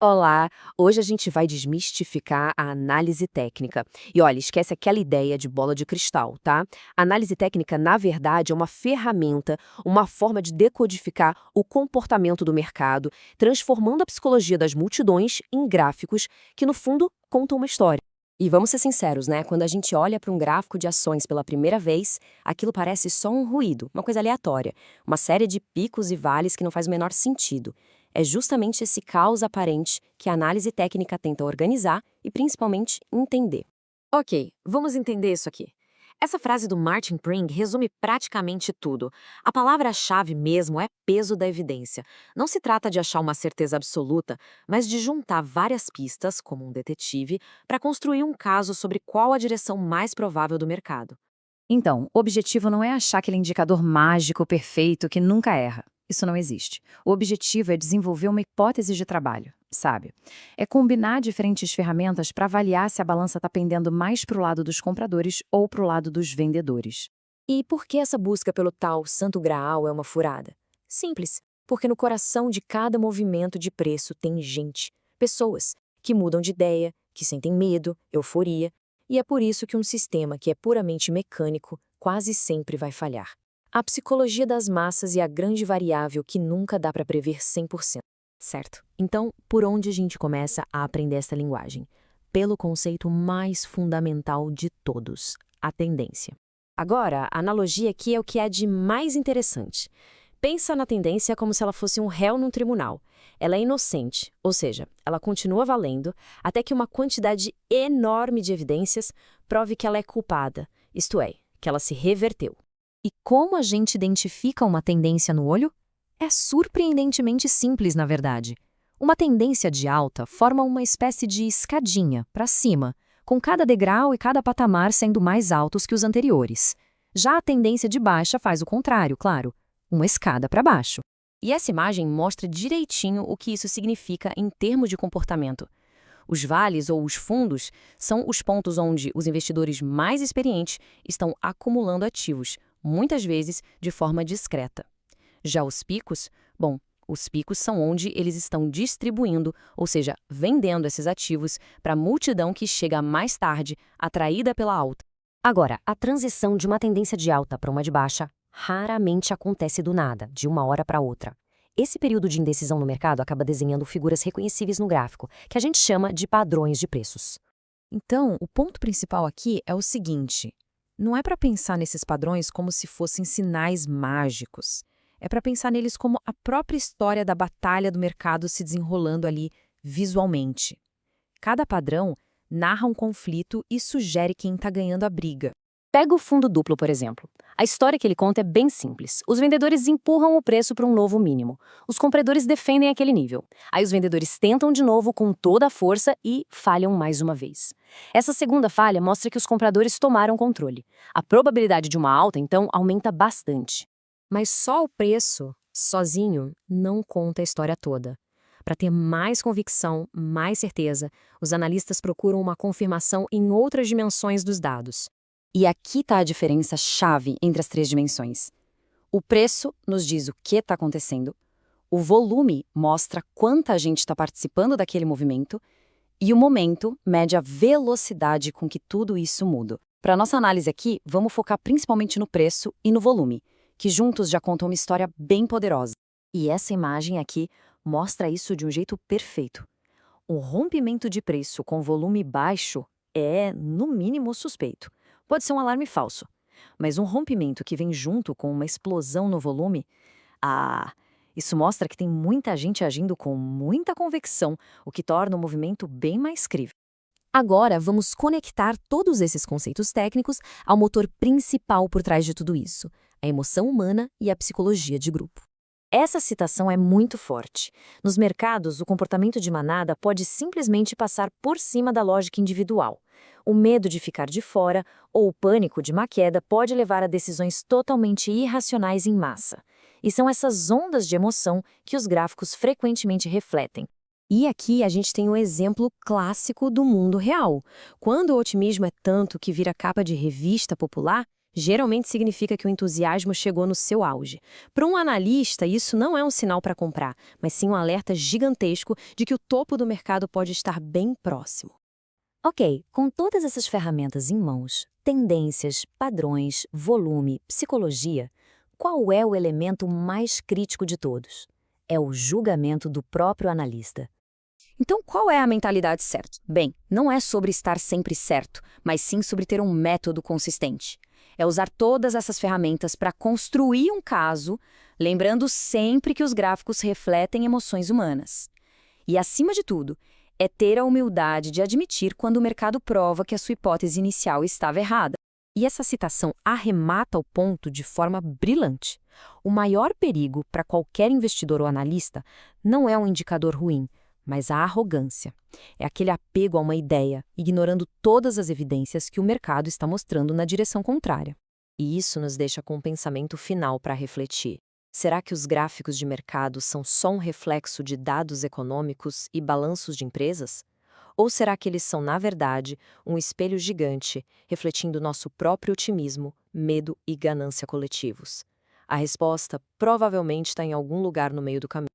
Olá, hoje a gente vai desmistificar a análise técnica. E olha, esquece aquela ideia de bola de cristal, tá? A análise técnica, na verdade, é uma ferramenta, uma forma de decodificar o comportamento do mercado, transformando a psicologia das multidões em gráficos que, no fundo, contam uma história. E vamos ser sinceros, né? Quando a gente olha para um gráfico de ações pela primeira vez, aquilo parece só um ruído, uma coisa aleatória, uma série de picos e vales que não faz o menor sentido. É justamente esse caos aparente que a análise técnica tenta organizar e, principalmente, entender. Ok, vamos entender isso aqui. Essa frase do Martin Pring resume praticamente tudo. A palavra-chave mesmo é peso da evidência. Não se trata de achar uma certeza absoluta, mas de juntar várias pistas, como um detetive, para construir um caso sobre qual a direção mais provável do mercado. Então, o objetivo não é achar aquele indicador mágico perfeito que nunca erra. Isso não existe. O objetivo é desenvolver uma hipótese de trabalho, sabe? É combinar diferentes ferramentas para avaliar se a balança está pendendo mais para o lado dos compradores ou para o lado dos vendedores. E por que essa busca pelo tal santo graal é uma furada? Simples, porque no coração de cada movimento de preço tem gente, pessoas, que mudam de ideia, que sentem medo, euforia, e é por isso que um sistema que é puramente mecânico quase sempre vai falhar. A psicologia das massas é a grande variável que nunca dá para prever 100%, certo? Então, por onde a gente começa a aprender essa linguagem? Pelo conceito mais fundamental de todos, a tendência. Agora, a analogia aqui é o que é de mais interessante. Pensa na tendência como se ela fosse um réu num tribunal. Ela é inocente, ou seja, ela continua valendo até que uma quantidade enorme de evidências prove que ela é culpada, isto é, que ela se reverteu. E como a gente identifica uma tendência no olho? É surpreendentemente simples, na verdade. Uma tendência de alta forma uma espécie de escadinha para cima, com cada degrau e cada patamar sendo mais altos que os anteriores. Já a tendência de baixa faz o contrário, claro, uma escada para baixo. E essa imagem mostra direitinho o que isso significa em termos de comportamento. Os vales ou os fundos são os pontos onde os investidores mais experientes estão acumulando ativos, muitas vezes de forma discreta. Já os picos, bom, os picos são onde eles estão distribuindo, ou seja, vendendo esses ativos para a multidão que chega mais tarde, atraída pela alta. Agora, a transição de uma tendência de alta para uma de baixa raramente acontece do nada, de uma hora para outra. Esse período de indecisão no mercado acaba desenhando figuras reconhecíveis no gráfico, que a gente chama de padrões de preços. Então, o ponto principal aqui é o seguinte: não é para pensar nesses padrões como se fossem sinais mágicos. É para pensar neles como a própria história da batalha do mercado se desenrolando ali visualmente. Cada padrão narra um conflito e sugere quem está ganhando a briga. Pega o fundo duplo, por exemplo. A história que ele conta é bem simples. Os vendedores empurram o preço para um novo mínimo. Os compradores defendem aquele nível. Aí os vendedores tentam de novo com toda a força e falham mais uma vez. Essa segunda falha mostra que os compradores tomaram controle. A probabilidade de uma alta, então, aumenta bastante. Mas só o preço, sozinho, não conta a história toda. Para ter mais convicção, mais certeza, os analistas procuram uma confirmação em outras dimensões dos dados. E aqui está a diferença chave entre as três dimensões. O preço nos diz o que está acontecendo, o volume mostra quanta gente está participando daquele movimento e o momento mede a velocidade com que tudo isso muda. Para nossa análise aqui, vamos focar principalmente no preço e no volume, que juntos já contam uma história bem poderosa. E essa imagem aqui mostra isso de um jeito perfeito. O rompimento de preço com volume baixo é, no mínimo, suspeito. Pode ser um alarme falso, mas um rompimento que vem junto com uma explosão no volume, isso mostra que tem muita gente agindo com muita convicção, o que torna o movimento bem mais crível. Agora, vamos conectar todos esses conceitos técnicos ao motor principal por trás de tudo isso, a emoção humana e a psicologia de grupo. Essa citação é muito forte. Nos mercados, o comportamento de manada pode simplesmente passar por cima da lógica individual. O medo de ficar de fora ou o pânico de uma queda pode levar a decisões totalmente irracionais em massa. E são essas ondas de emoção que os gráficos frequentemente refletem. E aqui a gente tem um exemplo clássico do mundo real. Quando o otimismo é tanto que vira capa de revista popular, Geralmente significa que o entusiasmo chegou no seu auge. Para um analista, isso não é um sinal para comprar, mas sim um alerta gigantesco de que o topo do mercado pode estar bem próximo. Ok, com todas essas ferramentas em mãos, tendências, padrões, volume, psicologia, qual é o elemento mais crítico de todos? É o julgamento do próprio analista. Então, qual é a mentalidade certa? Bem, não é sobre estar sempre certo, mas sim sobre ter um método consistente. É usar todas essas ferramentas para construir um caso, lembrando sempre que os gráficos refletem emoções humanas. E, acima de tudo, é ter a humildade de admitir quando o mercado prova que a sua hipótese inicial estava errada. E essa citação arremata o ponto de forma brilhante. O maior perigo para qualquer investidor ou analista não é um indicador ruim, mas a arrogância. É aquele apego a uma ideia, ignorando todas as evidências que o mercado está mostrando na direção contrária. E isso nos deixa com um pensamento final para refletir. Será que os gráficos de mercado são só um reflexo de dados econômicos e balanços de empresas? Ou será que eles são, na verdade, um espelho gigante, refletindo nosso próprio otimismo, medo e ganância coletivos? A resposta provavelmente está em algum lugar no meio do caminho.